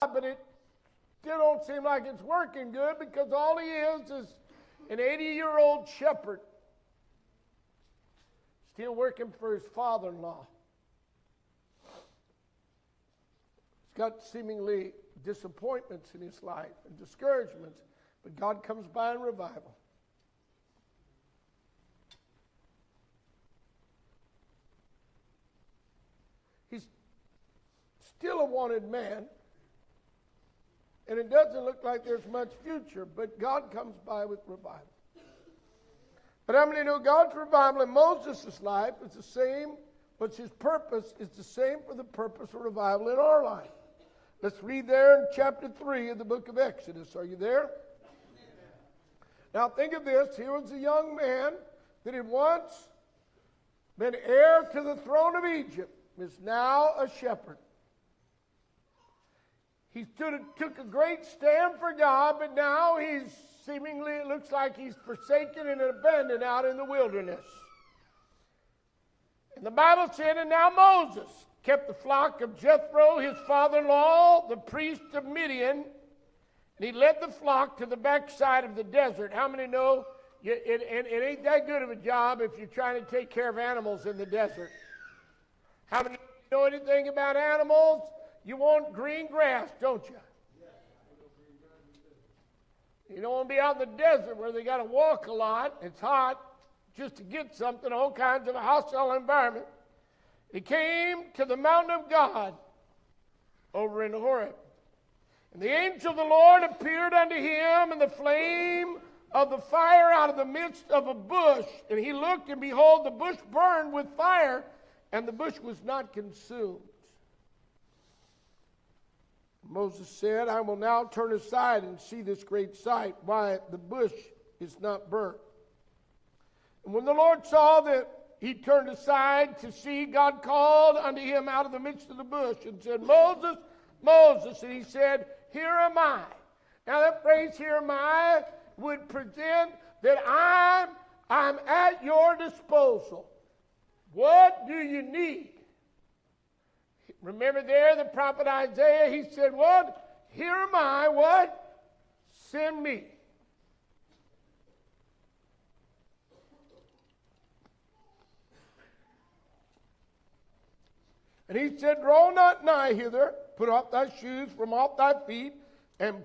but it still don't seem like it's working good because all he is an 80-year-old shepherd still working for his father-in-law. He's got seemingly disappointments in his life and discouragements, but God comes by in revival. He's still a wanted man, and it doesn't look like there's much future, but God comes by with revival. But how many know God's revival in Moses' life is the same, but his purpose is the same for the purpose of revival in our life? Let's read there in chapter 3 of the book of Exodus. Are you there? Now think of this. Here was a young man that had once been heir to the throne of Egypt, is now a shepherd. He took a great stand for God, but now he's seemingly, it looks like he's forsaken and abandoned out in the wilderness. And the Bible said, and now Moses kept the flock of Jethro, his father-in-law, the priest of Midian, and he led the flock to the backside of the desert. How many know it ain't that good of a job if you're trying to take care of animals in the desert? How many know anything about animals? You want green grass, don't you? You don't want to be out in the desert where they got to walk a lot. It's hot just to get something, all kinds of a hostile environment. He came to the mountain of God over in Horeb. And the angel of the Lord appeared unto him in the flame of the fire out of the midst of a bush. And he looked, and behold, the bush burned with fire, and the bush was not consumed. Moses said, I will now turn aside and see this great sight, why the bush is not burnt. And when the Lord saw that he turned aside to see, God called unto him out of the midst of the bush and said, Moses, Moses. And he said, here am I. Now that phrase, here am I, would present that I'm at your disposal. What do you need? Remember there, the prophet Isaiah, he said, what? Here am I, what? Send me. And he said, draw not nigh hither, put off thy shoes from off thy feet, and